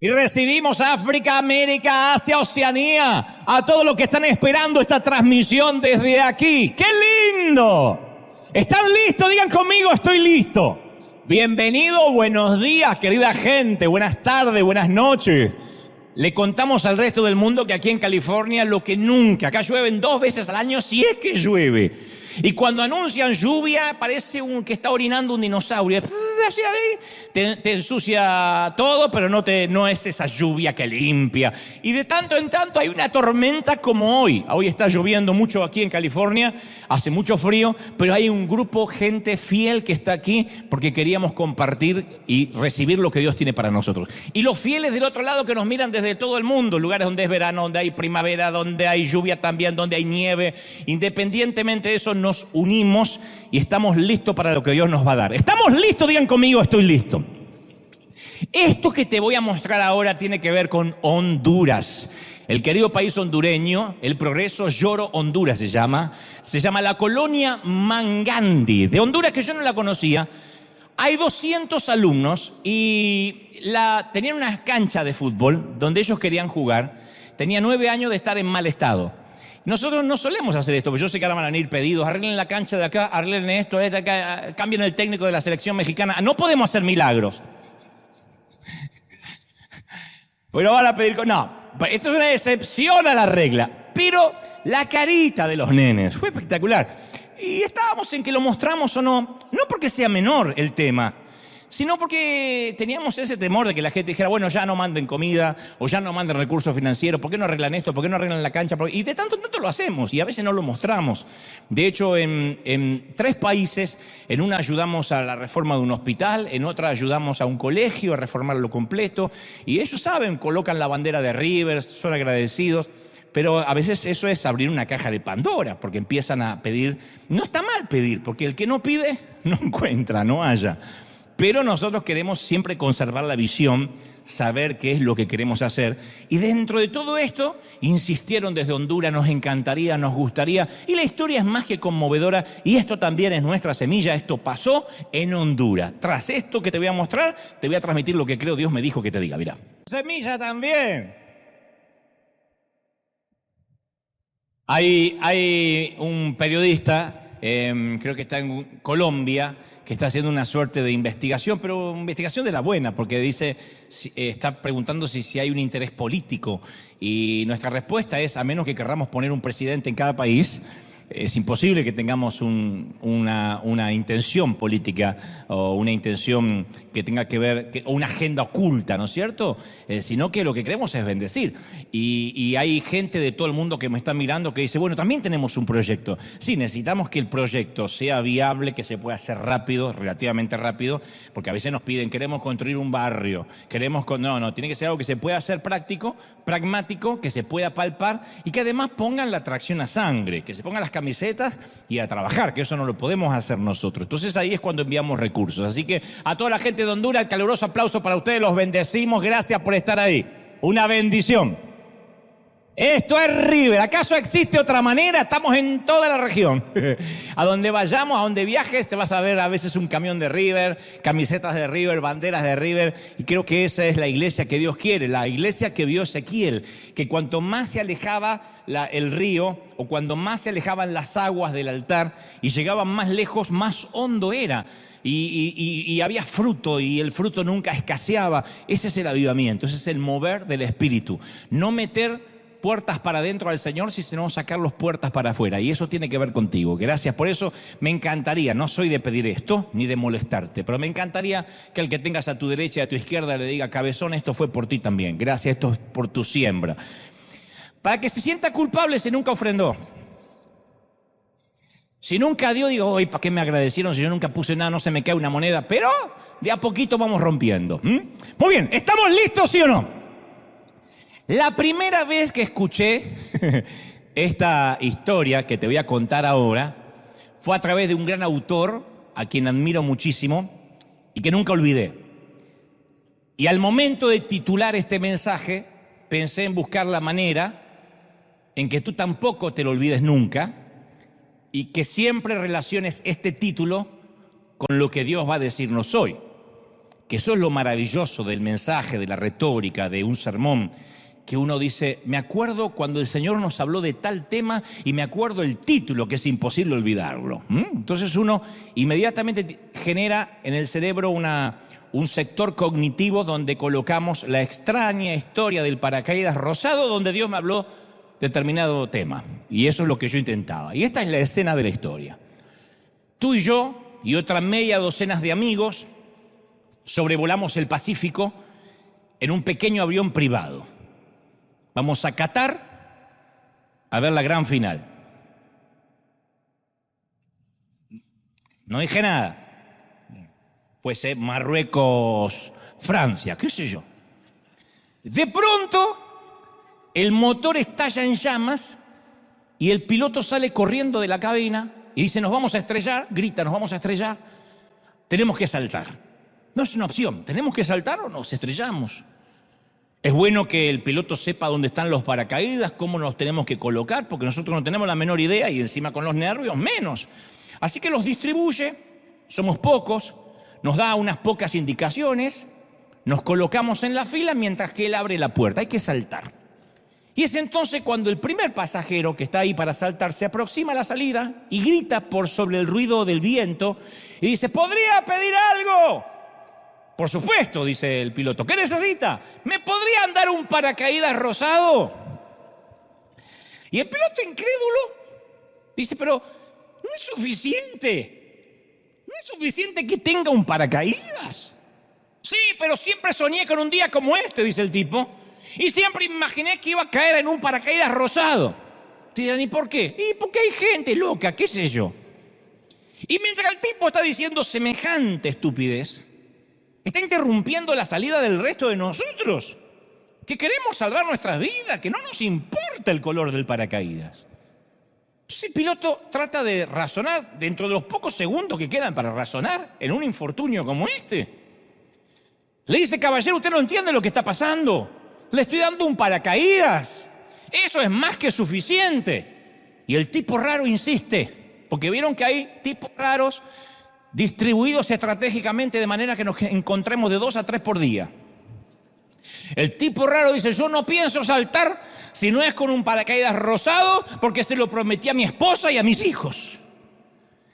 Y recibimos a África, América, Asia, Oceanía, a todos los que están esperando esta transmisión desde aquí. ¡Qué lindo! ¿Están listos? Digan conmigo, estoy listo. Bienvenido, buenos días, querida gente, buenas tardes, buenas noches. Le contamos al resto del mundo que aquí en California lo que nunca, acá llueven 2 veces al año si es que llueve. Y cuando anuncian lluvia parece que está orinando un dinosaurio. Te ensucia todo, pero no es esa lluvia que limpia. Y de tanto en tanto hay una tormenta como hoy. Hoy está lloviendo mucho aquí en California, hace mucho frío, pero hay un grupo, gente fiel que está aquí porque queríamos compartir y recibir lo que Dios tiene para nosotros. Y los fieles del otro lado que nos miran desde todo el mundo, lugares donde es verano, donde hay primavera, donde hay lluvia también, donde hay nieve. Independientemente de eso, nos unimos y estamos listos para lo que Dios nos va a dar. ¿Estamos listos? Digan conmigo, estoy listo. Esto que te voy a mostrar ahora tiene que ver con Honduras. El querido país hondureño, el Progreso Lloro Honduras se llama la colonia Mangandi de Honduras, que yo no la conocía. Hay 200 alumnos y tenían una cancha de fútbol donde ellos querían jugar. Tenía 9 años de estar en mal estado. Nosotros no solemos hacer esto, porque yo sé que ahora van a venir pedidos, arreglen la cancha de acá, arreglen esto, de acá, cambien el técnico de la selección mexicana. No podemos hacer milagros. Pero van a pedir... No, esto es una excepción a la regla. Pero la carita de los nenes fue espectacular. Y estábamos en que lo mostramos o no porque sea menor el tema, sino porque teníamos ese temor de que la gente dijera, bueno, ya no manden comida o ya no manden recursos financieros, ¿por qué no arreglan esto? ¿Por qué no arreglan la cancha? Y de tanto en tanto lo hacemos y a veces no lo mostramos. De hecho, en 3 países, en una ayudamos a la reforma de un hospital, en otra ayudamos a un colegio a reformarlo completo y ellos saben, colocan la bandera de River, son agradecidos. Pero a veces eso es abrir una caja de Pandora, porque empiezan a pedir. No está mal pedir, porque el que no pide no encuentra, no halla. Pero nosotros queremos siempre conservar la visión, saber qué es lo que queremos hacer. Y dentro de todo esto, insistieron desde Honduras, nos encantaría, nos gustaría. Y la historia es más que conmovedora. Y esto también es nuestra semilla. Esto pasó en Honduras. Tras esto que te voy a mostrar, te voy a transmitir lo que creo Dios me dijo que te diga. Mira. Semilla también. Hay un periodista, creo que está en Colombia, que está haciendo una suerte de investigación, pero investigación de la buena, porque dice, está preguntando si hay un interés político. Y nuestra respuesta es, a menos que querramos poner un presidente en cada país, es imposible que tengamos una intención política o una intención que tenga que ver, o una agenda oculta, ¿no es cierto? Sino que lo que queremos es bendecir. Y hay gente de todo el mundo que me está mirando que dice, bueno, también tenemos un proyecto. Sí, necesitamos que el proyecto sea viable, que se pueda hacer rápido, relativamente rápido, porque a veces nos piden, queremos construir un barrio, no, tiene que ser algo que se pueda hacer práctico, pragmático, que se pueda palpar y que además pongan la tracción a sangre, que se pongan las camisetas y a trabajar, que eso no lo podemos hacer nosotros. Entonces ahí es cuando enviamos recursos. Así que a toda la gente de Honduras, caluroso aplauso para ustedes, los bendecimos, gracias por estar ahí. Una bendición. Esto es River. ¿Acaso existe otra manera? Estamos en toda la región. A donde vayamos, a donde viajes, se vas a ver a veces un camión de River, camisetas de River, banderas de River. Y creo que esa es la iglesia que Dios quiere, la iglesia que vio Ezequiel, que cuanto más se alejaba el río o cuando más se alejaban las aguas del altar y llegaban más lejos, más hondo era. Y había fruto y el fruto nunca escaseaba. Ese es el avivamiento, ese es el mover del Espíritu. No meter puertas para adentro al Señor, sino sacar las puertas para afuera. Y eso tiene que ver contigo. Gracias por eso. Me encantaría, no soy de pedir esto ni de molestarte, pero me encantaría que al que tengas a tu derecha y a tu izquierda le diga, cabezón, esto fue por ti también. Gracias, esto es por tu siembra. Para que se sienta culpable si nunca ofrendó. Si nunca dio, digo, oye, ¿para qué me agradecieron si yo nunca puse nada? No se me cae una moneda, pero de a poquito vamos rompiendo. Muy bien, ¿estamos listos, sí o no? La primera vez que escuché esta historia que te voy a contar ahora fue a través de un gran autor a quien admiro muchísimo y que nunca olvidé. Y al momento de titular este mensaje, pensé en buscar la manera en que tú tampoco te lo olvides nunca y que siempre relaciones este título con lo que Dios va a decirnos hoy. que eso es lo maravilloso del mensaje, de la retórica, de un sermón, que uno dice, me acuerdo cuando el Señor nos habló de tal tema y me acuerdo el título, que es imposible olvidarlo. Entonces uno inmediatamente genera en el cerebro un sector cognitivo donde colocamos la extraña historia del paracaídas rosado, donde Dios me habló determinado tema. Y eso es lo que yo intentaba. Y esta es la escena de la historia. Tú y yo y otra media docena de amigos sobrevolamos el Pacífico en un pequeño avión privado. Vamos a Qatar a ver la gran final. No dije nada. Pues Marruecos, Francia, qué sé yo. De pronto, el motor estalla en llamas y el piloto sale corriendo de la cabina y dice, nos vamos a estrellar, grita, nos vamos a estrellar, tenemos que saltar. No es una opción, ¿tenemos que saltar o nos estrellamos? Es bueno que el piloto sepa dónde están los paracaídas, cómo nos tenemos que colocar, porque nosotros no tenemos la menor idea y encima con los nervios menos. Así que los distribuye, somos pocos, nos da unas pocas indicaciones, nos colocamos en la fila mientras que él abre la puerta, hay que saltar. Y es entonces cuando el primer pasajero que está ahí para saltar se aproxima a la salida y grita por sobre el ruido del viento y dice, ¿podría pedir algo? Por supuesto, dice el piloto. ¿Qué necesita? ¿Me podrían dar un paracaídas rosado? Y el piloto incrédulo dice, pero no es suficiente. No es suficiente que tenga un paracaídas. Sí, pero siempre soñé con un día como este, dice el tipo. Y siempre imaginé que iba a caer en un paracaídas rosado. Te dirán, ¿y por qué? Y porque hay gente loca, qué sé yo. Y mientras el tipo está diciendo semejante estupidez, está interrumpiendo la salida del resto de nosotros, que queremos salvar nuestras vidas, que no nos importa el color del paracaídas. Entonces el piloto trata de razonar dentro de los pocos segundos que quedan para razonar en un infortunio como este. Le dice, caballero, usted no entiende lo que está pasando. Le estoy dando un paracaídas. Eso es más que suficiente. Y el tipo raro insiste, porque vieron que hay tipos raros distribuidos estratégicamente de manera que nos encontremos de 2 a 3 por día. El tipo raro dice, yo no pienso saltar si no es con un paracaídas rosado porque se lo prometí a mi esposa y a mis hijos.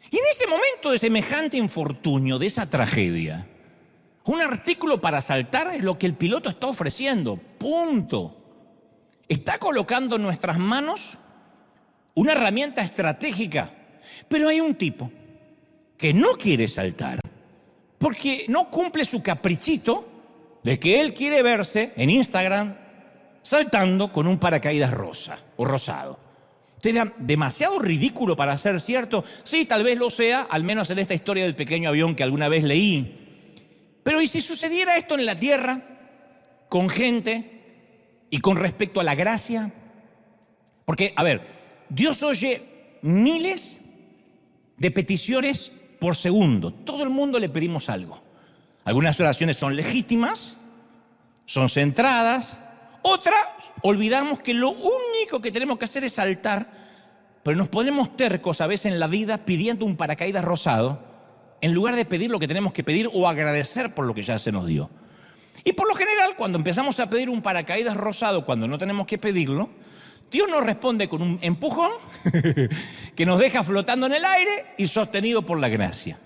Y en ese momento de semejante infortunio, de esa tragedia, un artículo para saltar es lo que el piloto está ofreciendo, punto. Está colocando en nuestras manos una herramienta estratégica, pero hay un tipo que no quiere saltar porque no cumple su caprichito de que él quiere verse en Instagram saltando con un paracaídas rosa o rosado. ¿Sería demasiado ridículo para ser cierto? Sí, tal vez lo sea, al menos en esta historia del pequeño avión que alguna vez leí. Pero ¿y si sucediera esto en la tierra con gente y con respecto a la gracia? Porque, a ver, Dios oye miles de peticiones por segundo. Todo el mundo le pedimos algo. Algunas oraciones son legítimas, son centradas. Otras, olvidamos que lo único que tenemos que hacer es saltar, pero nos ponemos tercos a veces en la vida pidiendo un paracaídas rosado en lugar de pedir lo que tenemos que pedir o agradecer por lo que ya se nos dio. Y por lo general, cuando empezamos a pedir un paracaídas rosado cuando no tenemos que pedirlo, Dios nos responde con un empujón que nos deja flotando en el aire y sostenido por la gracia.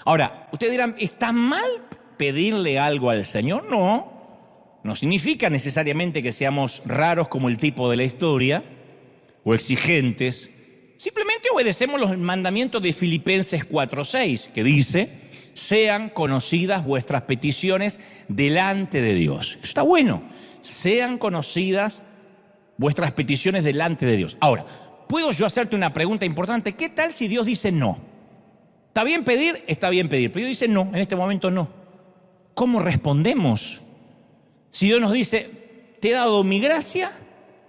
Ahora, ustedes dirán, ¿está mal pedirle algo al Señor? No significa necesariamente que seamos raros como el tipo de la historia o exigentes. Simplemente obedecemos los mandamientos de Filipenses 4:6, que dice, sean conocidas vuestras peticiones delante de Dios. Eso está bueno, sean conocidas vuestras peticiones delante de Dios. Ahora, ¿puedo yo hacerte una pregunta importante? ¿Qué tal si Dios dice no? ¿Está bien pedir? Está bien pedir, pero Dios dice no, en este momento no. ¿Cómo respondemos? Si Dios nos dice, te he dado mi gracia,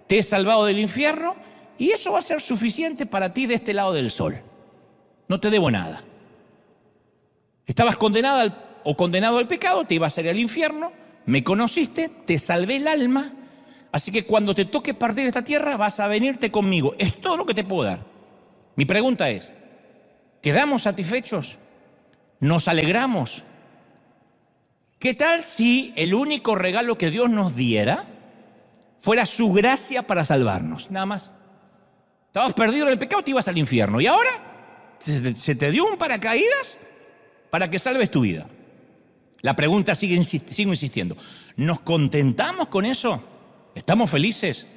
te he salvado del infierno, y eso va a ser suficiente para ti de este lado del sol. No te debo nada. Estabas condenada o condenado al pecado, te ibas a ir al infierno, me conociste, te salvé el alma, así que cuando te toque partir de esta tierra vas a venirte conmigo. Es todo lo que te puedo dar. Mi pregunta es, ¿quedamos satisfechos? ¿Nos alegramos? ¿Qué tal si el único regalo que Dios nos diera fuera su gracia para salvarnos? Nada más. Estabas perdido en el pecado, te ibas al infierno. Y ahora se te dio un paracaídas para que salves tu vida. La pregunta sigo insistiendo. ¿Nos contentamos con eso? ¿Estamos felices?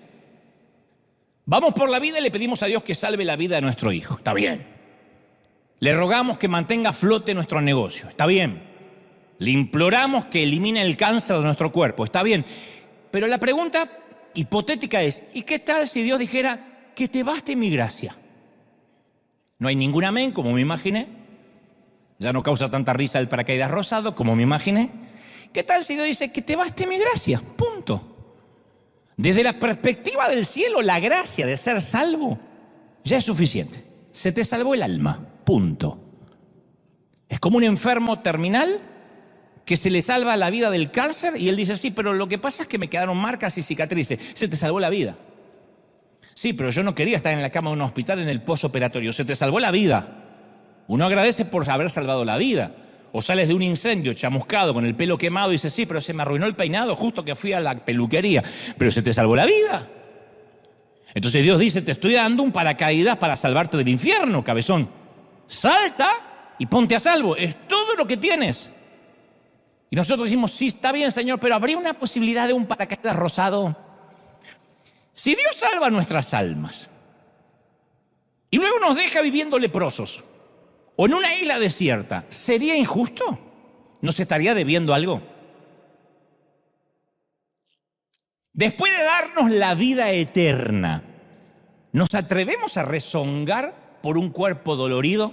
Vamos por la vida y le pedimos a Dios que salve la vida de nuestro hijo. Está bien. Le rogamos que mantenga a flote nuestro negocio. Está bien. Le imploramos que elimine el cáncer de nuestro cuerpo. Está bien. Pero la pregunta hipotética es, ¿y qué tal si Dios dijera que te baste mi gracia? No hay ningún amén, como me imaginé. Ya no causa tanta risa el paracaídas rosado, como me imaginé. ¿Qué tal si Dios dice que te baste mi gracia? Punto. Desde la perspectiva del cielo, la gracia de ser salvo ya es suficiente. Se te salvó el alma. Punto. Es como un enfermo terminal que se le salva la vida del cáncer y él dice, sí, pero lo que pasa es que me quedaron marcas y cicatrices. Se te salvó la vida. Sí, pero yo no quería estar en la cama de un hospital en el postoperatorio. Se te salvó la vida. Uno agradece por haber salvado la vida. O sales de un incendio chamuscado con el pelo quemado y dices, sí, pero se me arruinó el peinado justo que fui a la peluquería. Pero se te salvó la vida. Entonces Dios dice, te estoy dando un paracaídas para salvarte del infierno, cabezón. Salta y ponte a salvo. Es todo lo que tienes. Y nosotros decimos, sí, está bien, Señor, pero ¿habría una posibilidad de un paracaídas rosado? Si Dios salva nuestras almas y luego nos deja viviendo leprosos o en una isla desierta, ¿sería injusto? ¿Nos estaría debiendo algo? Después de darnos la vida eterna, ¿nos atrevemos a rezongar por un cuerpo dolorido,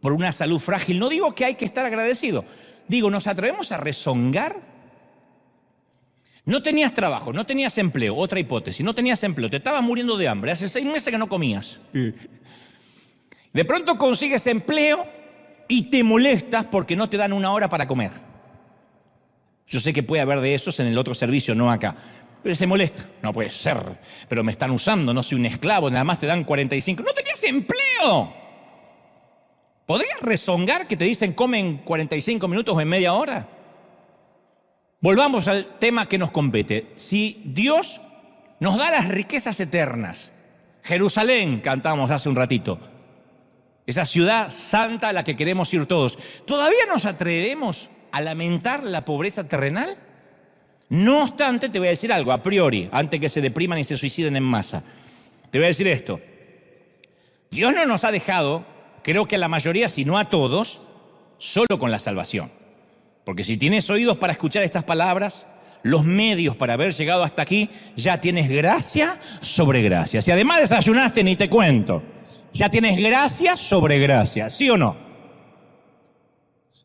por una salud frágil? No digo que hay que estar agradecido. Digo, ¿nos atrevemos a rezongar? No tenías trabajo, no tenías empleo, otra hipótesis, no tenías empleo, te estabas muriendo de hambre, hace 6 meses que no comías. De pronto consigues empleo y te molestas porque no te dan 1 hora para comer. Yo sé que puede haber de esos en el otro servicio, no acá, pero se molesta. No puede ser, pero me están usando, no soy un esclavo, nada más te dan 45. ¡No tenías empleo! ¿Podrías rezongar que te dicen come en 45 minutos o en media hora? Volvamos al tema que nos compete. Si Dios nos da las riquezas eternas, Jerusalén, cantamos hace un ratito, esa ciudad santa a la que queremos ir todos, ¿todavía nos atrevemos a lamentar la pobreza terrenal? No obstante, te voy a decir algo a priori, antes que se depriman y se suiciden en masa. Te voy a decir esto. Dios no nos ha dejado, creo que a la mayoría, si no a todos, solo con la salvación. Porque si tienes oídos para escuchar estas palabras, los medios para haber llegado hasta aquí, ya tienes gracia sobre gracia. Si además desayunaste, ni te cuento. Ya tienes gracia sobre gracia, ¿sí o no?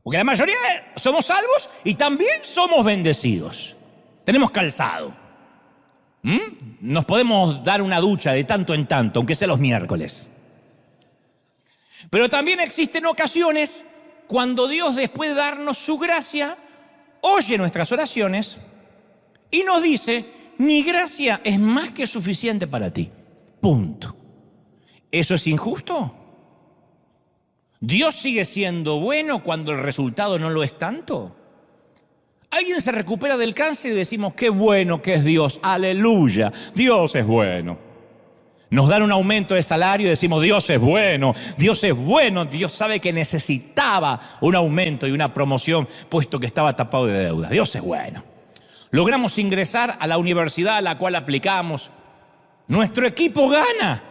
Porque la mayoría somos salvos y también somos bendecidos. Tenemos calzado. Nos podemos dar una ducha de tanto en tanto, aunque sea los miércoles. Pero también existen ocasiones cuando Dios, después de darnos su gracia, oye nuestras oraciones y nos dice, mi gracia es más que suficiente para ti. Punto. ¿Eso es injusto? ¿Dios sigue siendo bueno cuando el resultado no lo es tanto? Alguien se recupera del cáncer y decimos, qué bueno que es Dios, aleluya, Dios es bueno. Nos dan un aumento de salario y decimos, Dios es bueno, Dios es bueno. Dios sabe que necesitaba un aumento y una promoción, puesto que estaba tapado de deuda. Dios es bueno. Logramos ingresar a la universidad a la cual aplicamos. Nuestro equipo gana.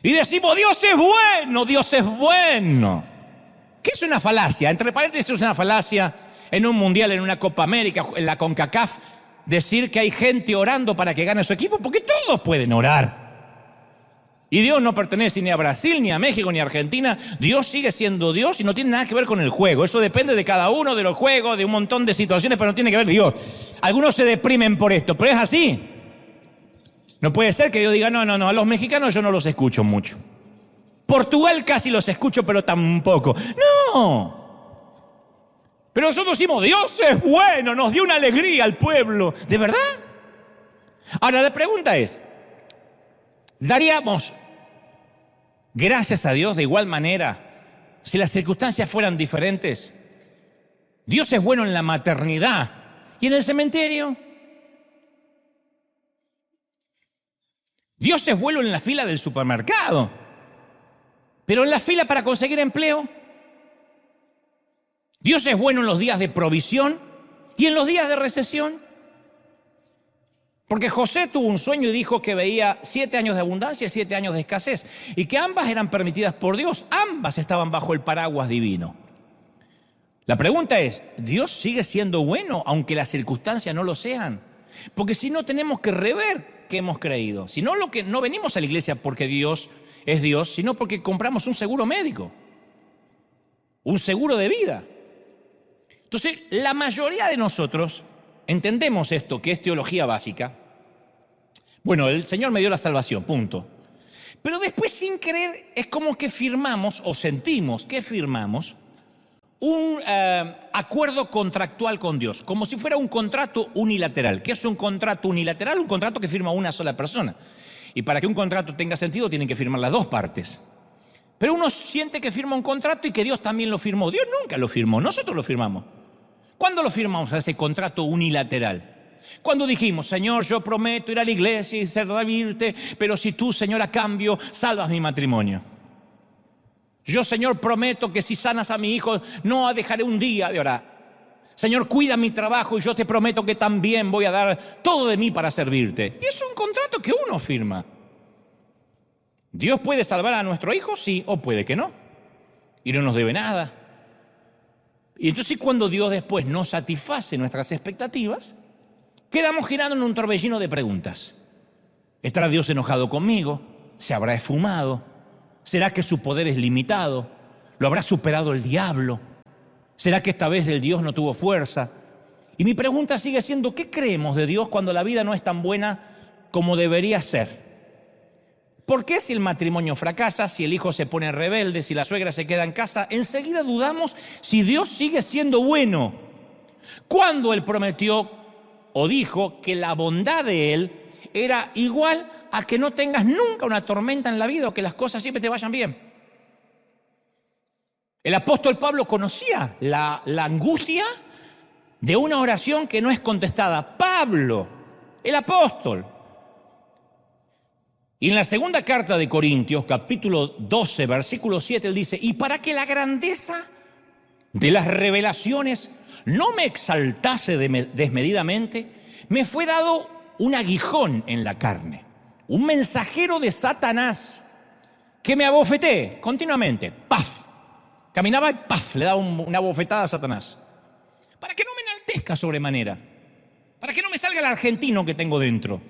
Y decimos, Dios es bueno, Dios es bueno. ¿Qué es una falacia? Entre paréntesis, es una falacia en un mundial, en una Copa América, en la CONCACAF, decir que hay gente orando para que gane su equipo, porque todos pueden orar. Y Dios no pertenece ni a Brasil, ni a México, ni a Argentina. Dios sigue siendo Dios y no tiene nada que ver con el juego. Eso depende de cada uno, de los juegos, de un montón de situaciones, pero no tiene que ver Dios. Algunos se deprimen por esto, pero es así. No puede ser que Dios diga, no, a los mexicanos yo no los escucho mucho. Portugal casi los escucho, pero tampoco. No. Pero nosotros decimos, Dios es bueno, nos dio una alegría al pueblo. ¿De verdad? Ahora la pregunta es, ¿daríamos gracias a Dios de igual manera si las circunstancias fueran diferentes? Dios es bueno en la maternidad y en el cementerio. Dios es bueno en la fila del supermercado, pero en la fila para conseguir empleo. Dios es bueno en los días de provisión y en los días de recesión. Porque José tuvo un sueño y dijo que veía 7 años de abundancia y 7 años de escasez, y que ambas eran permitidas por Dios, ambas estaban bajo el paraguas divino. La pregunta es, ¿Dios sigue siendo bueno aunque las circunstancias no lo sean? Porque si no, tenemos que rever qué hemos creído. Si no, no venimos a la iglesia porque Dios es Dios, sino porque compramos un seguro médico, un seguro de vida. Entonces, la mayoría de nosotros entendemos esto, que es teología básica. Bueno, el Señor me dio la salvación, punto. Pero después, sin querer, es como que firmamos o sentimos que firmamos un acuerdo contractual con Dios, como si fuera un contrato unilateral. ¿Qué es un contrato unilateral? Un contrato que firma una sola persona. Y para que un contrato tenga sentido, tienen que firmar las dos partes. Pero uno siente que firma un contrato y que Dios también lo firmó. Dios nunca lo firmó, nosotros lo firmamos. ¿Cuándo lo firmamos a ese contrato unilateral? Cuando dijimos, Señor, yo prometo ir a la iglesia y servirte, pero si tú, Señor, a cambio, salvas mi matrimonio. Yo, Señor, prometo que si sanas a mi hijo, no dejaré un día de orar. Señor, cuida mi trabajo y yo te prometo que también voy a dar todo de mí para servirte. Y es un contrato que uno firma. ¿Dios puede salvar a nuestro hijo? Sí, o puede que no. Y no nos debe nada. Y entonces cuando Dios después no satisface nuestras expectativas, quedamos girando en un torbellino de preguntas. ¿Estará Dios enojado conmigo? ¿Se habrá esfumado? ¿Será que su poder es limitado? ¿Lo habrá superado el diablo? ¿Será que esta vez el Dios no tuvo fuerza? Y mi pregunta sigue siendo, ¿qué creemos de Dios cuando la vida no es tan buena como debería ser? ¿Por qué si el matrimonio fracasa, si el hijo se pone rebelde, si la suegra se queda en casa, enseguida dudamos si Dios sigue siendo bueno? Cuando Él prometió o dijo que la bondad de Él era igual a que no tengas nunca una tormenta en la vida o que las cosas siempre te vayan bien. El apóstol Pablo conocía la angustia de una oración que no es contestada. Pablo, el apóstol. Y en la segunda carta de Corintios, capítulo 12, versículo 7, él dice, y para que la grandeza de las revelaciones no me exaltase desmedidamente, me fue dado un aguijón en la carne, un mensajero de Satanás que me abofeté continuamente. ¡Paf! Caminaba y ¡paf! Le daba una bofetada a Satanás. Para que no me enaltezca sobremanera, para que no me salga el argentino que tengo dentro.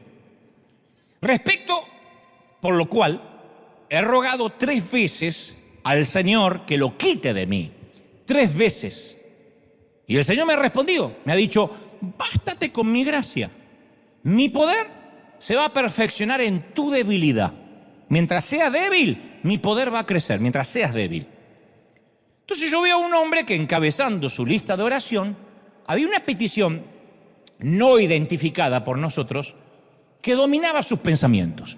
Por lo cual, he rogado 3 veces al Señor que lo quite de mí. 3 veces. Y el Señor me ha respondido, me ha dicho, bástate con mi gracia. Mi poder se va a perfeccionar en tu debilidad. Mientras sea débil, mi poder va a crecer, mientras seas débil. Entonces yo veo a un hombre que encabezando su lista de oración, había una petición no identificada por nosotros que dominaba sus pensamientos.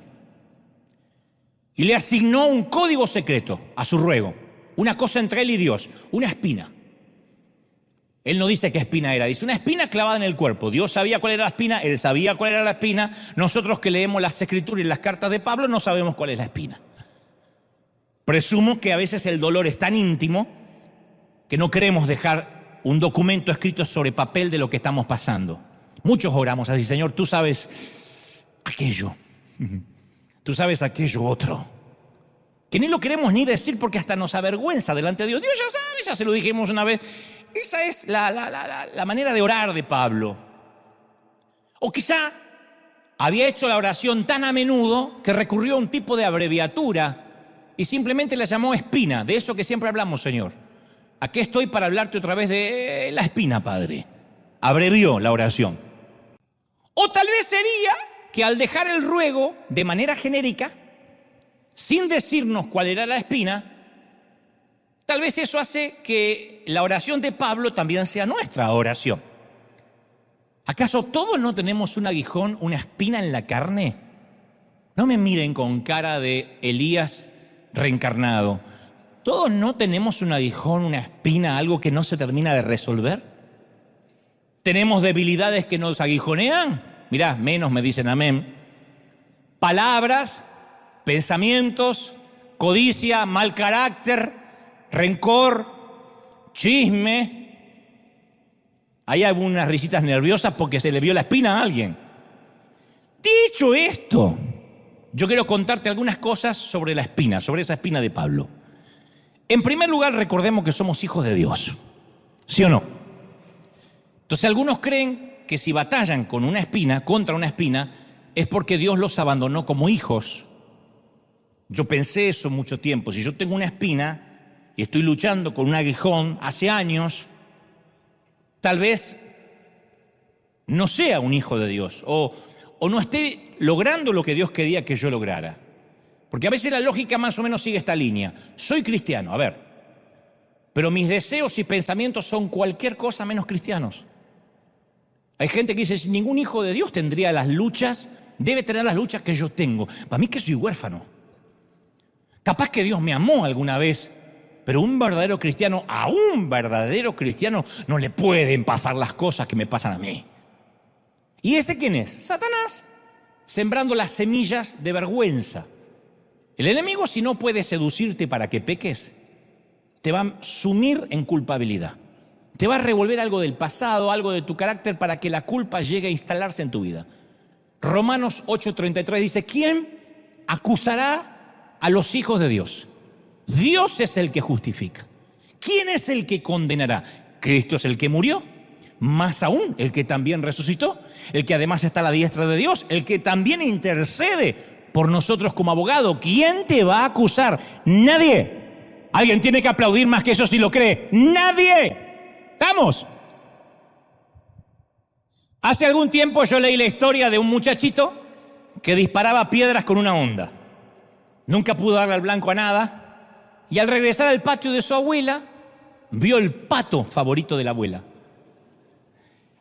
Y le asignó un código secreto a su ruego, una cosa entre él y Dios, una espina. Él no dice qué espina era, dice una espina clavada en el cuerpo. Dios sabía cuál era la espina, él sabía cuál era la espina. Nosotros que leemos las escrituras y las cartas de Pablo no sabemos cuál es la espina. Presumo que a veces el dolor es tan íntimo que no queremos dejar un documento escrito sobre papel de lo que estamos pasando. Muchos oramos así, Señor, tú sabes aquello. Tú sabes aquello otro, que ni lo queremos ni decir porque hasta nos avergüenza delante de Dios. Dios ya sabe, ya se lo dijimos una vez. Esa es la manera de orar de Pablo. O quizá había hecho la oración tan a menudo que recurrió a un tipo de abreviatura y simplemente la llamó espina, de eso que siempre hablamos, Señor. Aquí estoy para hablarte otra vez de la espina, Padre. Abrevió la oración. O tal vez sería que al dejar el ruego de manera genérica, sin decirnos cuál era la espina, tal vez eso hace que la oración de Pablo también sea nuestra oración. ¿Acaso todos no tenemos un aguijón, una espina en la carne? No me miren con cara de Elías reencarnado. ¿Todos no tenemos un aguijón, una espina, algo que no se termina de resolver? Tenemos debilidades que nos aguijonean. Mirá, menos me dicen amén. Palabras, pensamientos, codicia, mal carácter, rencor, chisme. Hay algunas risitas nerviosas porque se le vio la espina a alguien. Dicho esto, yo quiero contarte algunas cosas sobre la espina, sobre esa espina de Pablo. En primer lugar, recordemos que somos hijos de Dios. ¿Sí o no? Entonces, algunos creen que si batallan con una espina, contra una espina, es porque Dios los abandonó como hijos. Yo pensé eso mucho tiempo. Si yo tengo una espina y estoy luchando con un aguijón hace años, tal vez no sea un hijo de Dios o no esté logrando lo que Dios quería que yo lograra. Porque a veces la lógica más o menos sigue esta línea. Soy cristiano, a ver, pero mis deseos y pensamientos son cualquier cosa menos cristianos. Hay gente que dice, ningún hijo de Dios tendría las luchas, debe tener las luchas que yo tengo. Para mí que soy huérfano. Capaz que Dios me amó alguna vez, pero un verdadero cristiano, a un verdadero cristiano no le pueden pasar las cosas que me pasan a mí. ¿Y ese quién es? Satanás, sembrando las semillas de vergüenza. El enemigo, si no puede seducirte para que peques, te va a sumir en culpabilidad. Te va a revolver algo del pasado, algo de tu carácter para que la culpa llegue a instalarse en tu vida. Romanos 8:33 dice, ¿quién acusará a los hijos de Dios? Dios es el que justifica. ¿Quién es el que condenará? Cristo es el que murió, más aún el que también resucitó, el que además está a la diestra de Dios, el que también intercede por nosotros como abogado. ¿Quién te va a acusar? Nadie. Alguien tiene que aplaudir más que eso si lo cree. ¡Nadie! ¿Estamos? Hace algún tiempo yo leí la historia de un muchachito que disparaba piedras con una honda. Nunca pudo darle al blanco a nada. Y al regresar al patio de su abuela, vio el pato favorito de la abuela.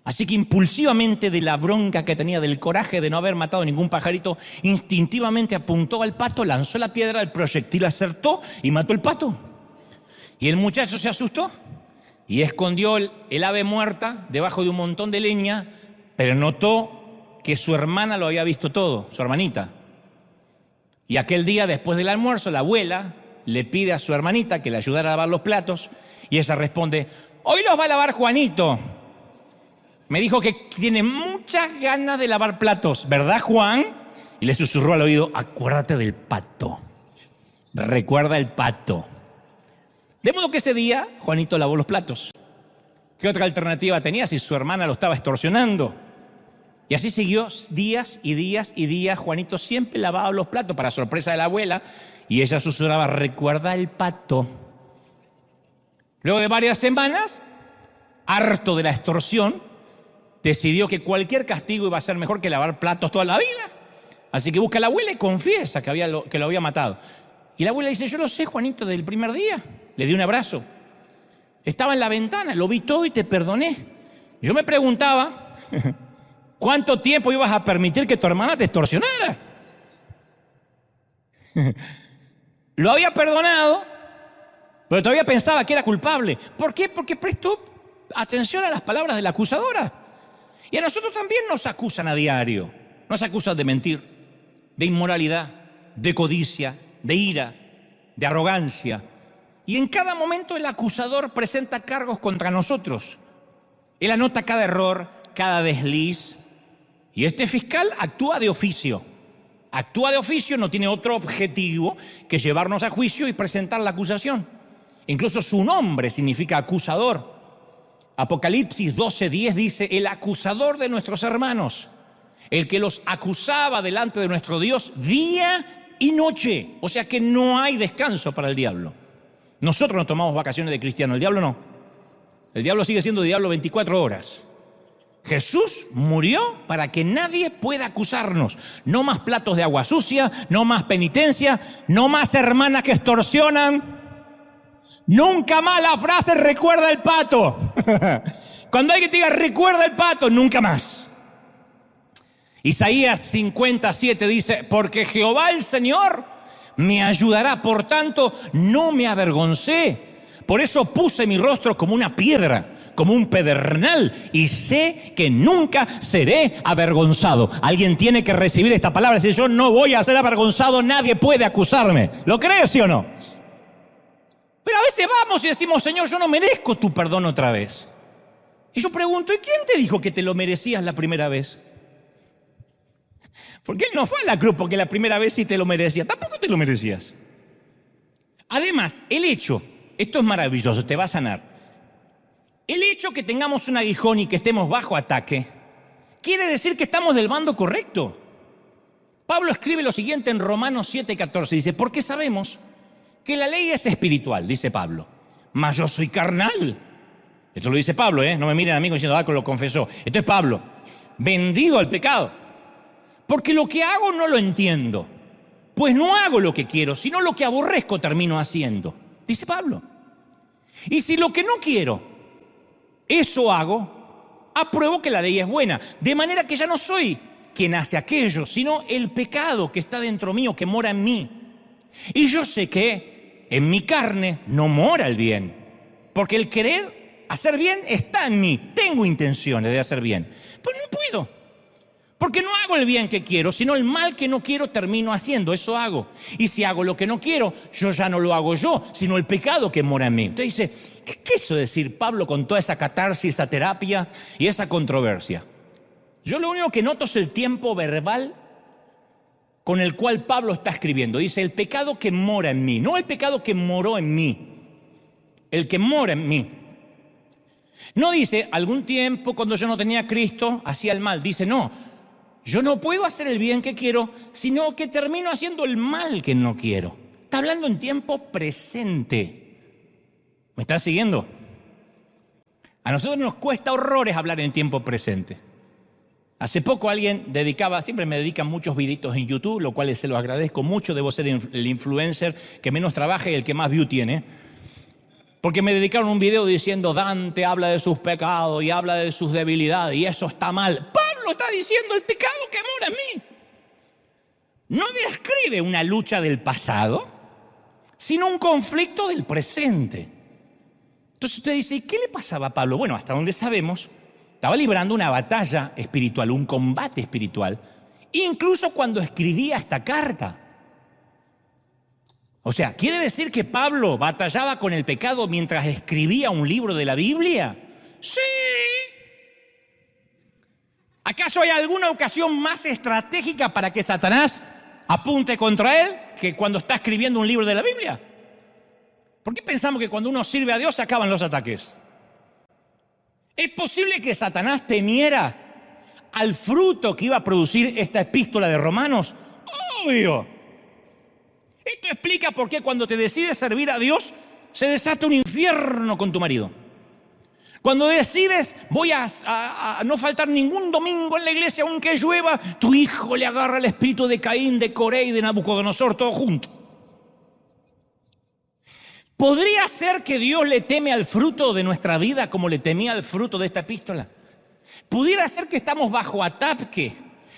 Así que impulsivamente, de la bronca que tenía, del coraje de no haber matado ningún pajarito, instintivamente apuntó al pato, lanzó la piedra, el proyectil acertó y mató el pato. Y el muchacho se asustó y escondió el ave muerta debajo de un montón de leña, pero notó que su hermana lo había visto todo, su hermanita. Y aquel día, después del almuerzo, la abuela le pide a su hermanita que le ayudara a lavar los platos y ella responde, hoy los va a lavar Juanito. Me dijo que tiene muchas ganas de lavar platos, ¿verdad, Juan? Y le susurró al oído, acuérdate del pato. Recuerda el pato. De modo que ese día, Juanito lavó los platos. ¿Qué otra alternativa tenía si su hermana lo estaba extorsionando? Y así siguió días y días y días. Juanito siempre lavaba los platos para sorpresa de la abuela y ella susurraba, recuerda el pato. Luego de varias semanas, harto de la extorsión, decidió que cualquier castigo iba a ser mejor que lavar platos toda la vida. Así que busca a la abuela y confiesa que lo había matado. Y la abuela dice, yo lo sé, Juanito, del primer día. Le di un abrazo. Estaba en la ventana, lo vi todo y te perdoné. Yo me preguntaba, ¿cuánto tiempo ibas a permitir que tu hermana te extorsionara? Lo había perdonado, pero todavía pensaba que era culpable. ¿Por qué? Porque prestó atención a las palabras de la acusadora. Y a nosotros también nos acusan a diario. Nos acusan de mentir, de inmoralidad, de codicia, de ira, de arrogancia. Y en cada momento el acusador presenta cargos contra nosotros. Él anota cada error, cada desliz. Y este fiscal actúa de oficio. Actúa de oficio, no tiene otro objetivo que llevarnos a juicio y presentar la acusación. Incluso su nombre significa acusador. Apocalipsis 12:10 dice, el acusador de nuestros hermanos, el que los acusaba delante de nuestro Dios día y noche. O sea que no hay descanso para el diablo. Nosotros nos tomamos vacaciones de cristiano, el diablo no. El diablo sigue siendo diablo 24 horas. Jesús murió para que nadie pueda acusarnos. No más platos de agua sucia, no más penitencia, no más hermanas que extorsionan. Nunca más la frase recuerda el pato. Cuando alguien te diga recuerda el pato, nunca más. Isaías 57 dice, porque Jehová el Señor me ayudará, por tanto no me avergoncé. Por eso puse mi rostro como una piedra, como un pedernal y sé que nunca seré avergonzado. Alguien tiene que recibir esta palabra. Si yo no voy a ser avergonzado, nadie puede acusarme. ¿Lo crees, sí o no? Pero a veces vamos y decimos, Señor, yo no merezco tu perdón otra vez. Y yo pregunto, ¿y quién te dijo que te lo merecías la primera vez? Porque Él no fue a la cruz porque la primera vez sí te lo merecías. Tampoco te lo merecías. Además, el hecho, esto es maravilloso, te va a sanar. El hecho que tengamos un aguijón y que estemos bajo ataque, quiere decir que estamos del bando correcto. Pablo escribe lo siguiente en Romanos 7:14, dice, porque sabemos que la ley es espiritual, dice Pablo, mas yo soy carnal. Esto lo dice Pablo, no me miren a mí diciendo, lo confesó. Esto es Pablo, vendido al pecado. Porque lo que hago no lo entiendo, pues no hago lo que quiero, sino lo que aborrezco termino haciendo, dice Pablo. Y si lo que no quiero, eso hago, apruebo que la ley es buena, de manera que ya no soy quien hace aquello, sino el pecado que está dentro mío, que mora en mí. Y yo sé que en mi carne no mora el bien, porque el querer hacer bien está en mí, tengo intenciones de hacer bien, pues no puedo. Porque no hago el bien que quiero, sino el mal que no quiero termino haciendo, eso hago. Y si hago lo que no quiero, yo ya no lo hago yo, sino el pecado que mora en mí. Usted dice, ¿qué quiso decir Pablo con toda esa catarsis, esa terapia y esa controversia? Yo lo único que noto es el tiempo verbal con el cual Pablo está escribiendo. Dice, el pecado que mora en mí, no el pecado que moró en mí, el que mora en mí. No dice, algún tiempo cuando yo no tenía a Cristo, hacía el mal. Dice, no. Yo no puedo hacer el bien que quiero, sino que termino haciendo el mal que no quiero. Está hablando en tiempo presente. ¿Me estás siguiendo? A nosotros nos cuesta horrores hablar en tiempo presente. Hace poco alguien siempre me dedican muchos videitos en YouTube, lo cual se lo agradezco mucho. Debo ser el influencer que menos trabaja y el que más view tiene. Porque me dedicaron un video diciendo, Dante habla de sus pecados y habla de sus debilidades y eso está mal. Pablo está diciendo el pecado que mora en mí. No describe una lucha del pasado, sino un conflicto del presente. Entonces usted dice, ¿y qué le pasaba a Pablo? Bueno, hasta donde sabemos, estaba librando una batalla espiritual, un combate espiritual, incluso cuando escribía esta carta. O sea, ¿quiere decir que Pablo batallaba con el pecado mientras escribía un libro de la Biblia? ¡Sí! ¿Acaso hay alguna ocasión más estratégica para que Satanás apunte contra él que cuando está escribiendo un libro de la Biblia? ¿Por qué pensamos que cuando uno sirve a Dios se acaban los ataques? ¿Es posible que Satanás temiera al fruto que iba a producir esta epístola de Romanos? ¡Obvio! Esto explica por qué cuando te decides servir a Dios se desata un infierno con tu marido. Cuando decides voy a no faltar ningún domingo en la iglesia aunque llueva, tu hijo le agarra el espíritu de Caín, de Coré y de Nabucodonosor, todo junto. ¿Podría ser que Dios le teme al fruto de nuestra vida como le temía al fruto de esta epístola? ¿Pudiera ser que estamos bajo ataque?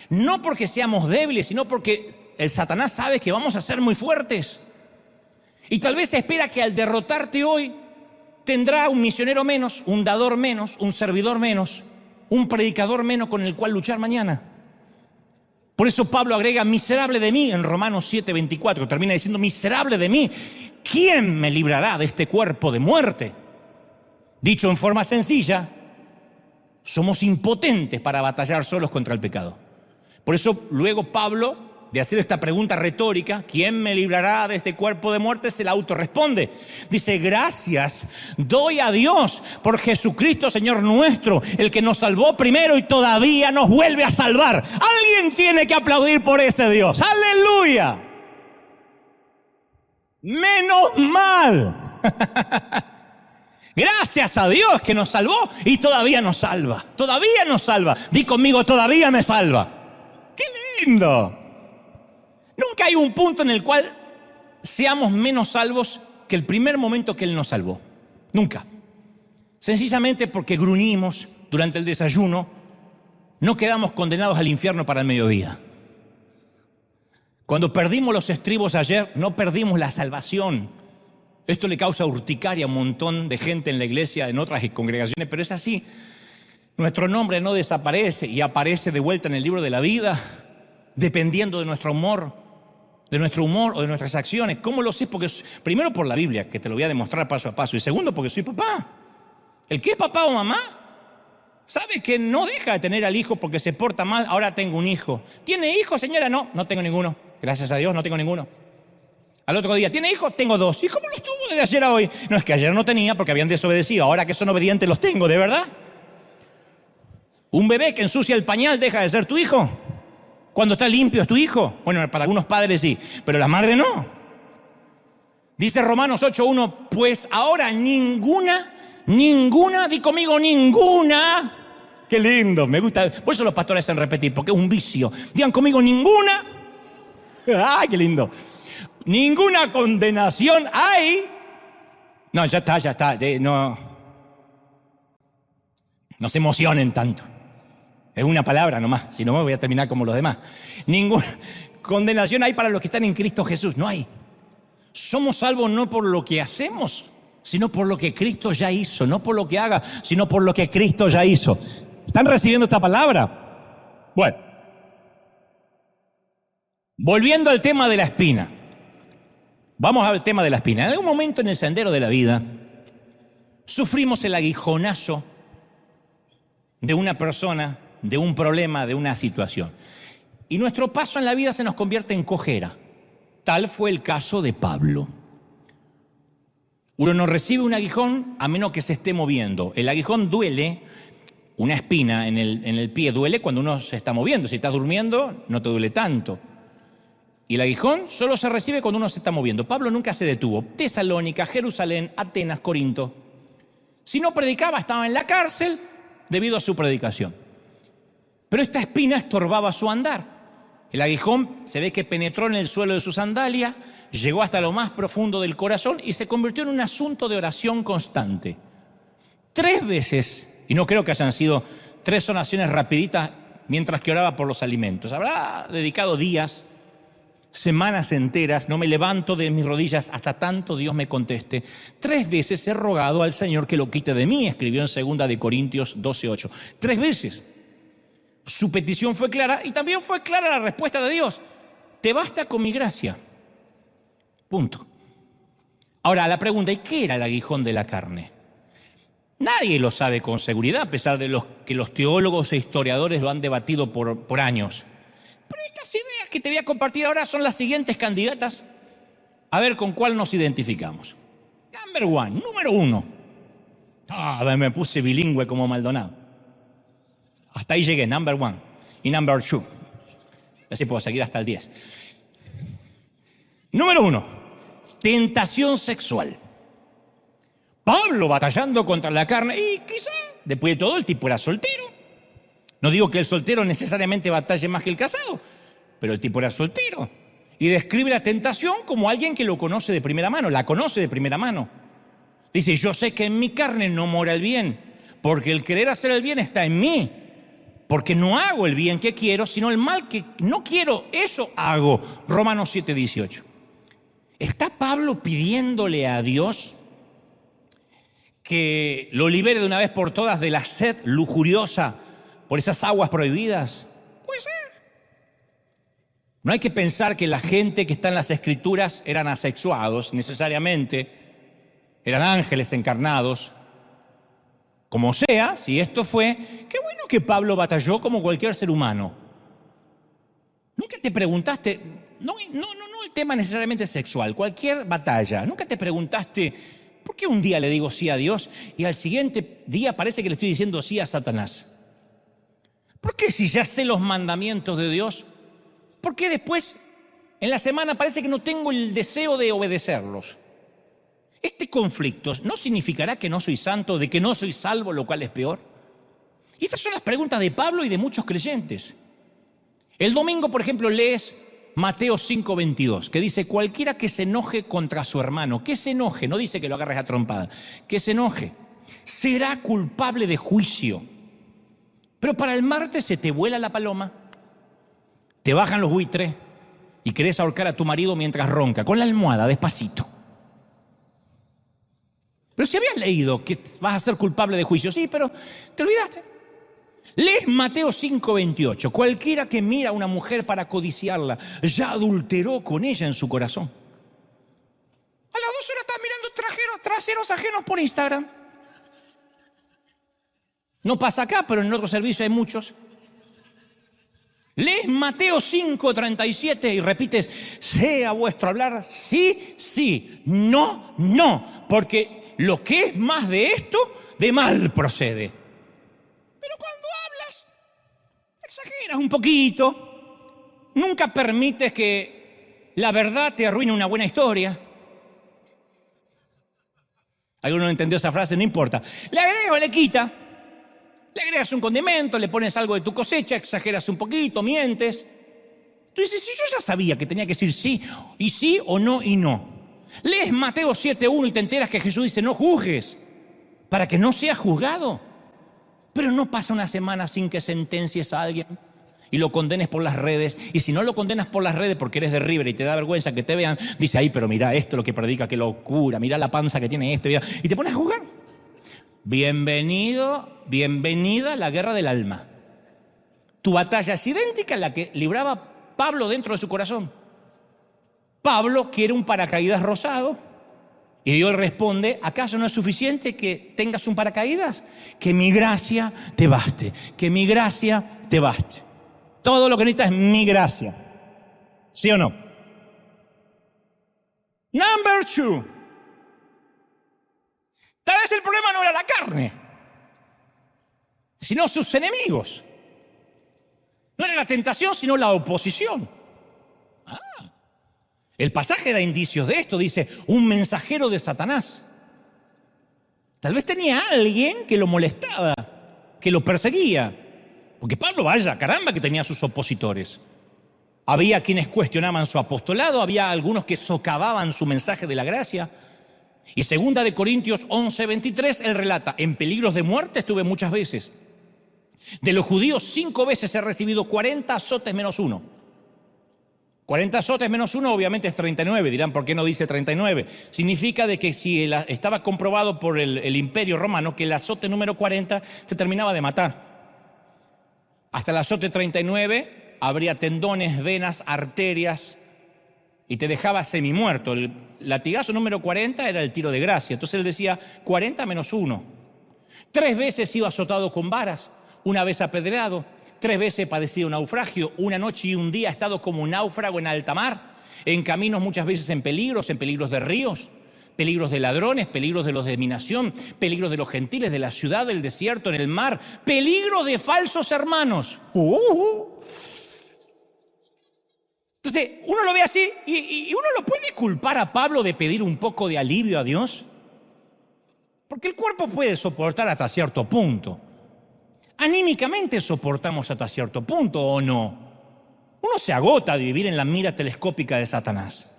No porque seamos débiles, sino porque el Satanás sabe que vamos a ser muy fuertes. Y tal vez espera que al derrotarte hoy tendrá un misionero menos, un dador menos, un servidor menos, un predicador menos con el cual luchar mañana. Por eso Pablo agrega, miserable de mí, en Romanos 7:24, termina diciendo, miserable de mí, ¿quién me librará de este cuerpo de muerte? Dicho en forma sencilla, somos impotentes para batallar solos contra el pecado. Por eso luego Pablo, de hacer esta pregunta retórica, ¿quién me librará de este cuerpo de muerte?, se la autorresponde. Dice, gracias doy a Dios por Jesucristo Señor nuestro, el que nos salvó primero y todavía nos vuelve a salvar. Alguien tiene que aplaudir por ese Dios. ¡Aleluya! ¡Menos mal! Gracias a Dios que nos salvó y todavía nos salva. Todavía nos salva. Di conmigo, todavía me salva. ¡Qué lindo! Nunca hay un punto en el cual seamos menos salvos que el primer momento que Él nos salvó. Nunca. Sencillamente porque gruñimos durante el desayuno, no quedamos condenados al infierno para el mediodía. Cuando perdimos los estribos ayer, no perdimos la salvación. Esto le causa urticaria a un montón de gente en la iglesia, en otras congregaciones, pero es así. Nuestro nombre no desaparece y aparece de vuelta en el libro de la vida, dependiendo de nuestro humor o de nuestras acciones. ¿Cómo lo sé? Porque primero por la Biblia, que te lo voy a demostrar paso a paso, y segundo porque soy papá. El que es papá o mamá sabe que no deja de tener al hijo porque se porta mal. Ahora tengo un hijo. ¿Tiene hijos, señora? No, no tengo ninguno. Gracias a Dios, no tengo ninguno. Al otro día, ¿tiene hijos? Tengo 2. ¿Y cómo los tuvo desde ayer a hoy? No, es que ayer no tenía porque habían desobedecido. Ahora que son obedientes los tengo, ¿de verdad? ¿Un bebé que ensucia el pañal deja de ser tu hijo? Cuando está limpio es tu hijo. Bueno, para algunos padres sí, pero la madre no. Dice Romanos 8:1, pues ahora ninguna, di conmigo ninguna. Qué lindo, me gusta. Por eso los pastores hacen repetir, porque es un vicio. Digan conmigo ninguna. ¡Ay, qué lindo! Ninguna condenación hay. No, ya está. No se emocionen tanto. Es una palabra nomás, si no me voy a terminar como los demás. Ninguna condenación hay para los que están en Cristo Jesús, no hay. Somos salvos no por lo que hacemos, sino por lo que Cristo ya hizo. No por lo que haga, sino por lo que Cristo ya hizo. ¿Están recibiendo esta palabra? Bueno, volviendo al tema de la espina. Vamos al tema de la espina. En algún momento en el sendero de la vida sufrimos el aguijonazo de una persona, de un problema, de una situación. Y nuestro paso en la vida se nos convierte en cojera. Tal fue el caso de Pablo. Uno no recibe un aguijón a menos que se esté moviendo. El aguijón duele, una espina en el pie duele cuando uno se está moviendo. Si estás durmiendo, no te duele tanto. Y el aguijón solo se recibe cuando uno se está moviendo. Pablo nunca se detuvo. Tesalónica, Jerusalén, Atenas, Corinto. Si no predicaba, estaba en la cárcel debido a su predicación. Pero esta espina estorbaba su andar. El aguijón se ve que penetró en el suelo de su sandalia, llegó hasta lo más profundo del corazón y se convirtió en un asunto de oración constante. 3 veces, y no creo que hayan sido 3 oraciones rapiditas mientras que oraba por los alimentos. Habrá dedicado días, semanas enteras, no me levanto de mis rodillas hasta tanto Dios me conteste. 3 veces he rogado al Señor que lo quite de mí, escribió en 2 Corintios 12:8. 3 veces. Su petición fue clara y también fue clara la respuesta de Dios. Te basta con mi gracia. Punto. Ahora, la pregunta, ¿y qué era el aguijón de la carne? Nadie lo sabe con seguridad, a pesar de que los teólogos e historiadores lo han debatido por años. Pero estas ideas que te voy a compartir ahora son las siguientes candidatas. A ver con cuál nos identificamos. Número 1. Me puse bilingüe como Maldonado. Hasta ahí llegué, number 1 y number 2. Así puedo seguir hasta el 10. Número 1, tentación sexual. Pablo batallando contra la carne y quizá, después de todo, el tipo era soltero. No digo que el soltero necesariamente batalle más que el casado, pero el tipo era soltero. Y describe la tentación como alguien que lo conoce de primera mano, la conoce de primera mano. Dice, yo sé que en mi carne no mora el bien, porque el querer hacer el bien está en mí. Porque no hago el bien que quiero, sino el mal que no quiero, eso hago. Romanos 7:18. ¿Está Pablo pidiéndole a Dios que lo libere de una vez por todas de la sed lujuriosa por esas aguas prohibidas? Puede ser. No hay que pensar que la gente que está en las Escrituras eran asexuados necesariamente, eran ángeles encarnados. Como sea, si esto fue, qué bueno que Pablo batalló como cualquier ser humano. Nunca te preguntaste, no el tema necesariamente sexual, cualquier batalla. Nunca te preguntaste, ¿por qué un día le digo sí a Dios y al siguiente día parece que le estoy diciendo sí a Satanás? ¿Por qué si ya sé los mandamientos de Dios, por qué después en la semana parece que no tengo el deseo de obedecerlos? Este conflicto no significará que no soy santo, de que no soy salvo, lo cual es peor. Y estas son las preguntas de Pablo y de muchos creyentes. El domingo, por ejemplo, lees Mateo 5:22, que dice, cualquiera que se enoje contra su hermano, que se enoje, no dice que lo agarres a trompada, que se enoje, será culpable de juicio. Pero para el martes se te vuela la paloma, te bajan los buitres y querés ahorcar a tu marido mientras ronca, con la almohada, despacito. Pero si habías leído que vas a ser culpable de juicio, sí, pero te olvidaste. Lees Mateo 5:28. Cualquiera que mira a una mujer para codiciarla, ya adulteró con ella en su corazón. A las 2 horas estás mirando traseros ajenos por Instagram. No pasa acá, pero en otro servicio hay muchos. Lees Mateo 5:37 y repites, sea vuestro hablar sí, sí, no, no, porque lo que es más de esto, de mal procede. Pero cuando hablas, exageras un poquito, nunca permites que la verdad te arruine una buena historia. ¿Alguno no entendió esa frase? No importa. Le agrega o le quita. Le agregas un condimento, le pones algo de tu cosecha, exageras un poquito, mientes. Tú dices, si yo ya sabía que tenía que decir sí o no y no. Lees Mateo 7:1 y te enteras que Jesús dice, no juzgues, para que no seas juzgado. Pero no pasa una semana sin que sentencies a alguien y lo condenes por las redes. Y si no lo condenas por las redes porque eres de River y te da vergüenza que te vean, dice, ay, pero mira esto lo que predica, qué locura, mira la panza que tiene este, mira. Y te pones a juzgar. Bienvenida a la guerra del alma. Tu batalla es idéntica a la que libraba Pablo dentro de su corazón. Pablo quiere un paracaídas rosado y Dios responde, ¿acaso no es suficiente que tengas un paracaídas? Que mi gracia te baste, que mi gracia te baste. Todo lo que necesitas es mi gracia. ¿Sí o no? Number 2. Tal vez el problema no era la carne, sino sus enemigos. No era la tentación, sino la oposición. El pasaje da indicios de esto, dice, un mensajero de Satanás. Tal vez tenía a alguien que lo molestaba, que lo perseguía. Porque Pablo, vaya, caramba, que tenía sus opositores. Había quienes cuestionaban su apostolado, había algunos que socavaban su mensaje de la gracia. Y 2 Corintios 11:23, él relata, en peligros de muerte estuve muchas veces. De los judíos 5 veces he recibido 40 azotes menos 1. 40 azotes menos 1 obviamente es 39, dirán, ¿por qué no dice 39? Significa de que si estaba comprobado por el imperio romano que el azote número 40 te terminaba de matar. Hasta el azote 39 habría tendones, venas, arterias y te dejaba semimuerto. El latigazo número 40 era el tiro de gracia, entonces él decía 40 menos 1. 3 veces he sido azotado con varas, 1 vez apedreado. 3 veces he padecido naufragio, 1 noche y 1 día he estado como un náufrago en alta mar, en caminos muchas veces en peligros de ríos, peligros de ladrones, peligros de los de mi nación, peligros de los gentiles, de la ciudad, del desierto, en el mar, peligro de falsos hermanos. Entonces, uno lo ve así y uno lo puede culpar a Pablo de pedir un poco de alivio a Dios, porque el cuerpo puede soportar hasta cierto punto. Anímicamente soportamos hasta cierto punto, ¿o no? Uno se agota de vivir en la mira telescópica de Satanás.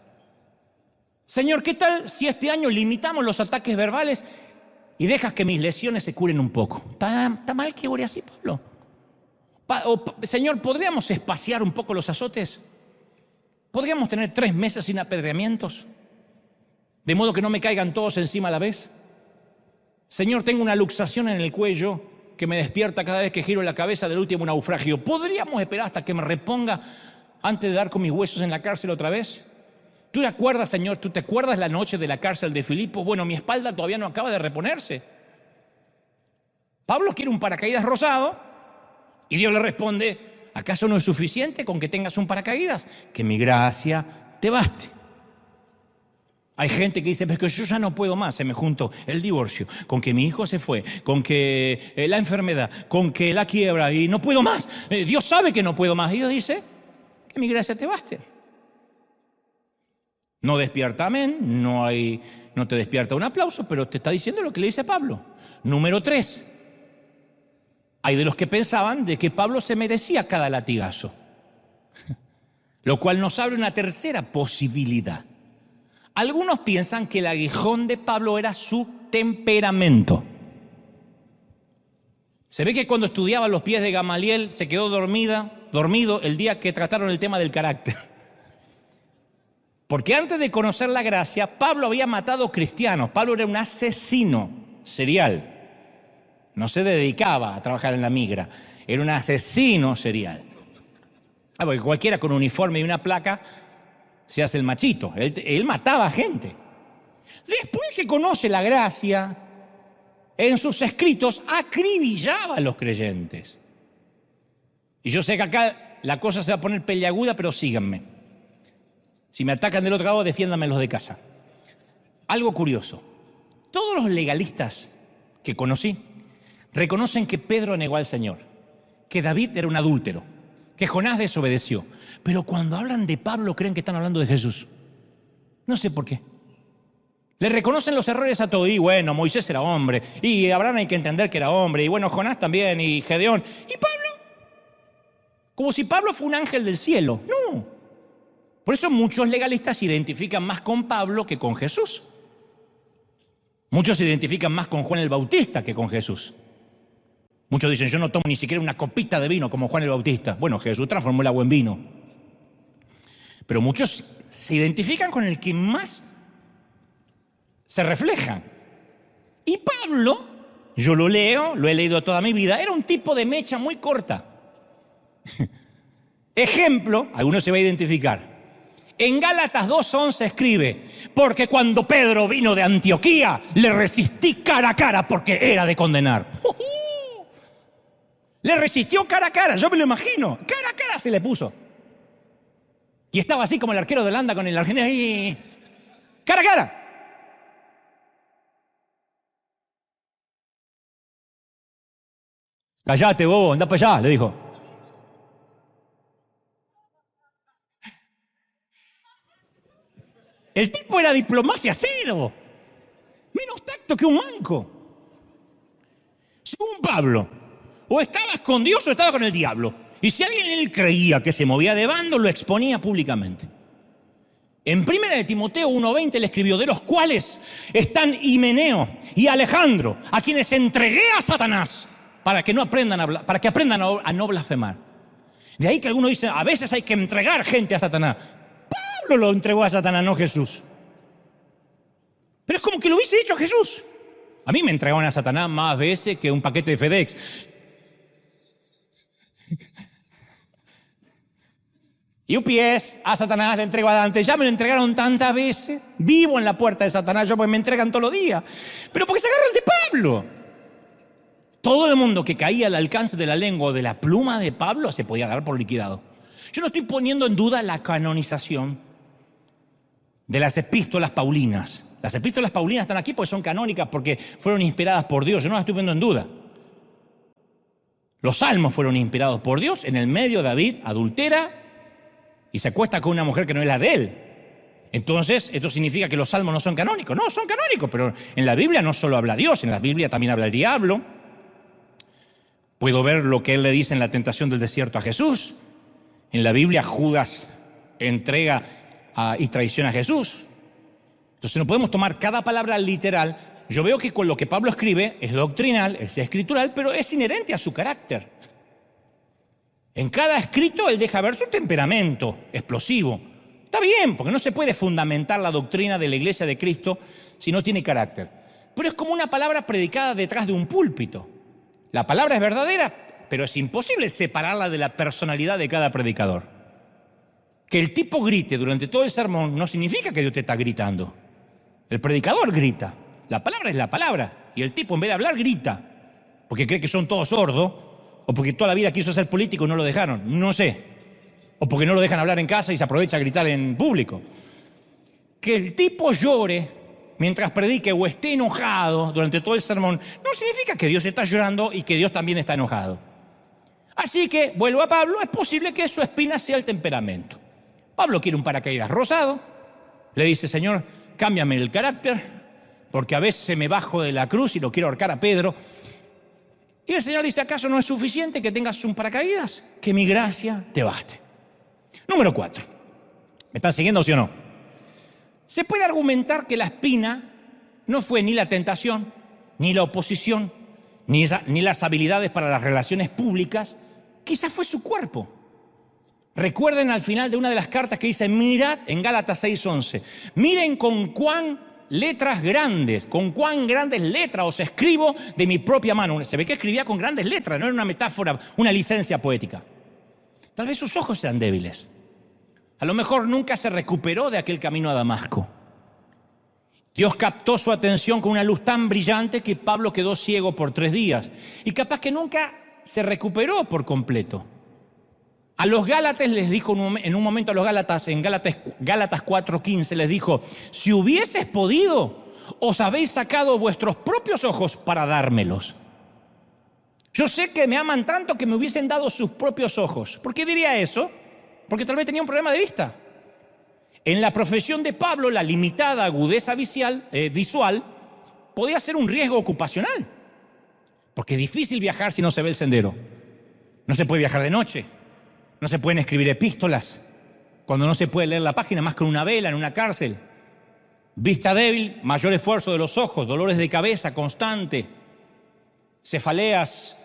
Señor, ¿qué tal si este año limitamos los ataques verbales y dejas que mis lesiones se curen un poco? ¿Está mal que ore así, Pablo? Señor, ¿podríamos espaciar un poco los azotes? ¿Podríamos tener 3 meses sin apedreamientos? De modo que no me caigan todos encima a la vez. Señor, tengo una luxación en el cuello que me despierta cada vez que giro la cabeza del último naufragio. ¿Podríamos esperar hasta que me reponga antes de dar con mis huesos en la cárcel otra vez? ¿Tú te acuerdas, Señor? ¿Tú te acuerdas la noche de la cárcel de Filipos? Bueno, mi espalda todavía no acaba de reponerse. Pablo quiere un paracaídas rosado y Dios le responde, ¿acaso no es suficiente con que tengas un paracaídas? Que mi gracia te baste. Hay gente que dice, pero que yo ya no puedo más, se me juntó el divorcio, con que mi hijo se fue, con que la enfermedad, con que la quiebra y no puedo más. Dios sabe que no puedo más. Y Dios dice, que mi gracia te baste. No despierta amén, no te despierta un aplauso, pero te está diciendo lo que le dice Pablo. Número 3. Hay de los que pensaban de que Pablo se merecía cada latigazo, lo cual nos abre una tercera posibilidad. Algunos piensan que el aguijón de Pablo era su temperamento. Se ve que cuando estudiaba a los pies de Gamaliel se quedó dormido el día que trataron el tema del carácter. Porque antes de conocer la gracia, Pablo había matado cristianos. Pablo era un asesino serial. No se dedicaba a trabajar en la migra. Era un asesino serial. Porque cualquiera con un uniforme y una placa se hace el machito. Él mataba gente. Después que conoce la gracia, en sus escritos acribillaba a los creyentes. Y yo sé que acá la cosa se va a poner peliaguda, pero síganme. Si me atacan del otro lado, defiéndanme los de casa. Algo curioso. Todos los legalistas que conocí reconocen que Pedro negó al Señor, que David era un adúltero, que Jonás desobedeció. Pero cuando hablan de Pablo creen que están hablando de Jesús. No sé por qué. Le reconocen los errores a todo. Y bueno, Moisés era hombre. Y Abraham hay que entender que era hombre. Y bueno, Jonás también. Y Gedeón. ¿Y Pablo? Como si Pablo fue un ángel del cielo. No. Por eso muchos legalistas se identifican más con Pablo que con Jesús. Muchos se identifican más con Juan el Bautista que con Jesús. Muchos dicen, yo no tomo ni siquiera una copita de vino como Juan el Bautista. Bueno, Jesús transformó el agua en vino. Pero muchos se identifican con el que más se reflejan. Y Pablo, yo lo leo, lo he leído toda mi vida, era un tipo de mecha muy corta. Ejemplo, alguno se va a identificar. En Gálatas 2:11 escribe, porque cuando Pedro vino de Antioquía, le resistí cara a cara porque era de condenar. Le resistió cara a cara, yo me lo imagino. Cara a cara se le puso. Y estaba así como el arquero de Holanda con el argentino ahí. Cara a cara. Callate vos, andá para allá, le dijo. El tipo era diplomacia cero. Menos tacto que un manco. Según Pablo, o estabas con Dios o estabas con el diablo. Y si alguien en él creía que se movía de bando, lo exponía públicamente. En 1 de Timoteo 1:20 le escribió, de los cuales están Himeneo y Alejandro, a quienes entregué a Satanás, para que aprendan a no blasfemar. De ahí que algunos dicen, a veces hay que entregar gente a Satanás. Pablo lo entregó a Satanás, no Jesús. Pero es como que lo hubiese dicho Jesús. A mí me entregaron a Satanás más veces que un paquete de FedEx. Y UPS, a Satanás le entrego a Dante. Ya me lo entregaron tantas veces. Vivo en la puerta de Satanás, yo pues me entregan todos los días. Pero porque se agarran de Pablo. Todo el mundo que caía al alcance de la lengua o de la pluma de Pablo se podía dar por liquidado. Yo no estoy poniendo en duda la canonización de las epístolas paulinas. Las epístolas paulinas están aquí porque son canónicas, porque fueron inspiradas por Dios. Yo no las estoy poniendo en duda. Los salmos fueron inspirados por Dios. En el medio David adultera y se acuesta con una mujer que no es la de él. Entonces, ¿esto significa que los salmos no son canónicos? No, son canónicos, pero en la Biblia no solo habla Dios, en la Biblia también habla el diablo. Puedo ver lo que él le dice en la tentación del desierto a Jesús. En la Biblia Judas entrega y traiciona a Jesús. Entonces no podemos tomar cada palabra literal. Yo veo que con lo que Pablo escribe es doctrinal, es escritural, pero es inherente a su carácter. En cada escrito él deja ver su temperamento explosivo. Está bien, porque no se puede fundamentar la doctrina de la Iglesia de Cristo si no tiene carácter. Pero es como una palabra predicada detrás de un púlpito. La palabra es verdadera, pero es imposible separarla de la personalidad de cada predicador. Que el tipo grite durante todo el sermón no significa que Dios te está gritando. El predicador grita. La palabra es la palabra. Y el tipo en vez de hablar grita. Porque cree que son todos sordos. O porque toda la vida quiso ser político y no lo dejaron. No sé. O porque no lo dejan hablar en casa y se aprovecha a gritar en público. Que el tipo llore mientras predique o esté enojado durante todo el sermón no significa que Dios está llorando y que Dios también está enojado. Así que, vuelvo a Pablo, es posible que su espina sea el temperamento. Pablo quiere un paracaídas rosado. Le dice, Señor, cámbiame el carácter, porque a veces me bajo de la cruz y no quiero ahorcar a Pedro. Y el Señor dice, ¿acaso no es suficiente que tengas un paracaídas? Que mi gracia te baste. Número 4. ¿Me están siguiendo, sí o no? Se puede argumentar que la espina no fue ni la tentación, ni la oposición, ni las habilidades para las relaciones públicas. Quizás fue su cuerpo. Recuerden al final de una de las cartas que dice, mirad, en Gálatas 6:11, miren con cuán grandes letras os escribo de mi propia mano. Se ve que escribía con grandes letras, no era una metáfora, una licencia poética. Tal vez sus ojos eran débiles. A lo mejor nunca se recuperó de aquel camino a Damasco. Dios captó su atención con una luz tan brillante que Pablo quedó ciego por 3 días. Y capaz que nunca se recuperó por completo. A los Gálatas les dijo en un momento, en Gálatas 4:15 les dijo, si hubieses podido, os habéis sacado vuestros propios ojos para dármelos. Yo sé que me aman tanto que me hubiesen dado sus propios ojos. ¿Por qué diría eso? Porque tal vez tenía un problema de vista. En la profesión de Pablo, la limitada agudeza visual podía ser un riesgo ocupacional. Porque es difícil viajar si no se ve el sendero. No se puede viajar de noche. No se pueden escribir epístolas. Cuando no se puede leer la página más con una vela en una cárcel. Vista débil, mayor esfuerzo de los ojos, dolores de cabeza constante, cefaleas,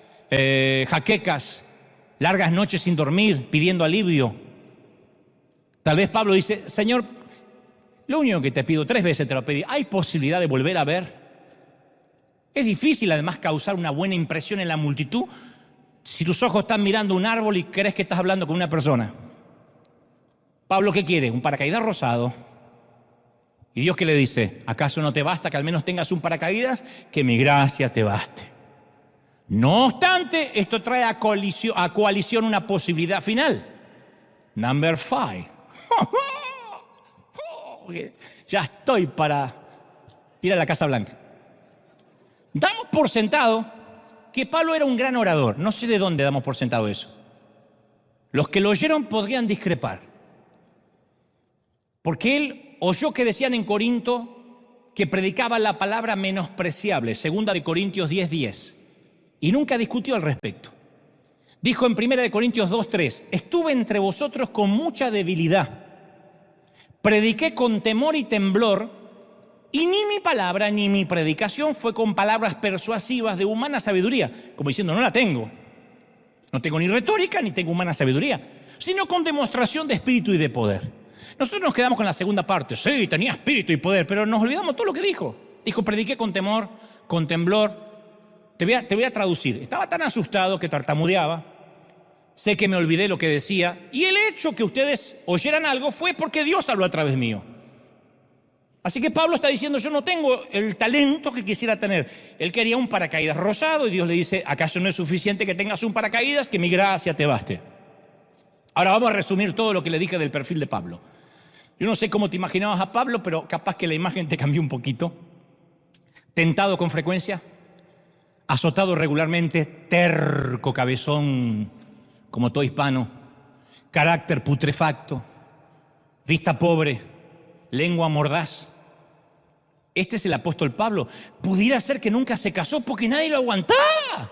jaquecas, largas noches sin dormir, pidiendo alivio. Tal vez Pablo dice, Señor, lo único que te pido, 3 veces te lo pedí, ¿hay posibilidad de volver a ver? Es difícil además causar una buena impresión en la multitud si tus ojos están mirando un árbol y crees que estás hablando con una persona. Pablo, ¿qué quiere? Un paracaídas rosado. ¿Y Dios qué le dice? ¿Acaso no te basta que al menos tengas un paracaídas? Que mi gracia te baste. No obstante, esto trae a coalición una posibilidad final. Number 5. Ya estoy para ir a la Casa Blanca. Damos por sentado que Pablo era un gran orador. No sé de dónde damos por sentado eso. Los que lo oyeron podrían discrepar. Porque él oyó que decían en Corinto que predicaba la palabra menospreciable, 2 de Corintios 10:10, y nunca discutió al respecto. Dijo en 1 de Corintios 2:3, estuve entre vosotros con mucha debilidad, prediqué con temor y temblor, y ni mi palabra ni mi predicación fue con palabras persuasivas de humana sabiduría, como diciendo, no la tengo. No tengo ni retórica ni tengo humana sabiduría, sino con demostración de espíritu y de poder. Nosotros nos quedamos con la segunda parte. Sí, tenía espíritu y poder, pero nos olvidamos todo lo que dijo. Dijo, prediqué con temor, con temblor. Te voy a traducir. Estaba tan asustado que tartamudeaba. Sé que me olvidé lo que decía. Y el hecho que ustedes oyeran algo fue porque Dios habló a través mío. Así que Pablo está diciendo, yo no tengo el talento que quisiera tener. Él quería un paracaídas rosado y Dios le dice, ¿acaso no es suficiente que tengas un paracaídas? Que mi gracia te baste. Ahora vamos a resumir todo lo que le dije del perfil de Pablo. Yo no sé cómo te imaginabas a Pablo, pero capaz que la imagen te cambió un poquito. Tentado con frecuencia, azotado regularmente, terco, cabezón, como todo hispano, carácter putrefacto, vista pobre, lengua mordaz. Este es el apóstol Pablo. Pudiera ser que nunca se casó porque nadie lo aguantaba.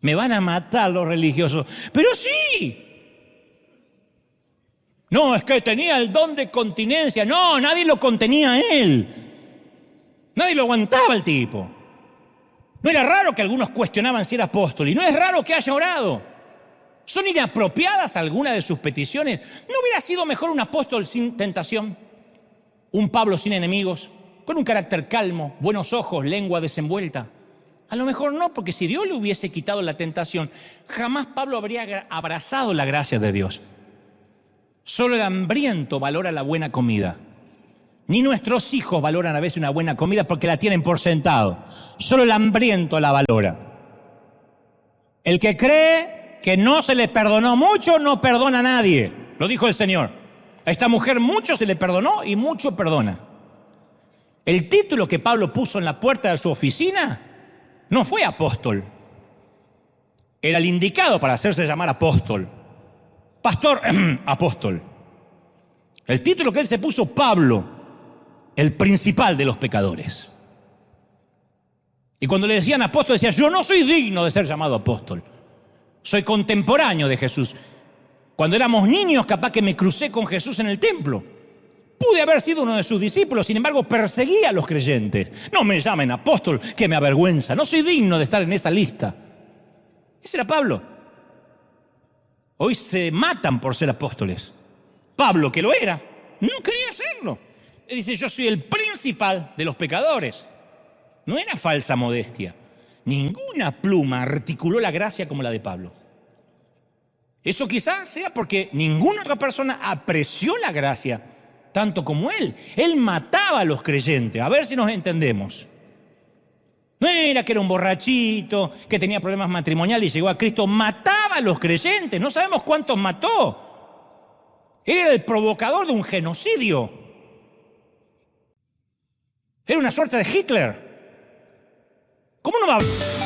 Me van a matar los religiosos. Pero sí. No, es que tenía el don de continencia. No, nadie lo contenía a él. Nadie lo aguantaba el tipo. No era raro que algunos cuestionaban si era apóstol. Y no es raro que haya orado. ¿Son inapropiadas algunas de sus peticiones? ¿No hubiera sido mejor un apóstol sin tentación? Un Pablo sin enemigos, con un carácter calmo, buenos ojos, lengua desenvuelta. A lo mejor no, porque si Dios le hubiese quitado la tentación, jamás Pablo habría abrazado la gracia de Dios. Solo el hambriento valora la buena comida. Ni nuestros hijos valoran a veces una buena comida porque la tienen por sentado. Solo el hambriento la valora. El que cree que no se le perdonó mucho, no perdona a nadie. Lo dijo el Señor. A esta mujer mucho se le perdonó y mucho perdona. El título que Pablo puso en la puerta de su oficina no fue apóstol. Era el indicado para hacerse llamar apóstol. Pastor, apóstol. El título que él se puso, Pablo, el principal de los pecadores. Y cuando le decían apóstol, decía, yo no soy digno de ser llamado apóstol. Soy contemporáneo de Jesús. Cuando éramos niños, capaz que me crucé con Jesús en el templo. Pude haber sido uno de sus discípulos, sin embargo, perseguía a los creyentes. No me llamen apóstol, que me avergüenza. No soy digno de estar en esa lista. Ese era Pablo. Hoy se matan por ser apóstoles. Pablo, que lo era, no quería hacerlo. Él dice, yo soy el principal de los pecadores. No era falsa modestia. Ninguna pluma articuló la gracia como la de Pablo. Eso quizás sea porque ninguna otra persona apreció la gracia tanto como él. Él mataba a los creyentes, a ver si nos entendemos. No era que era un borrachito, que tenía problemas matrimoniales y llegó a Cristo. Mataba a los creyentes, no sabemos cuántos mató. Él era el provocador de un genocidio. Era una suerte de Hitler. ¿Cómo no va a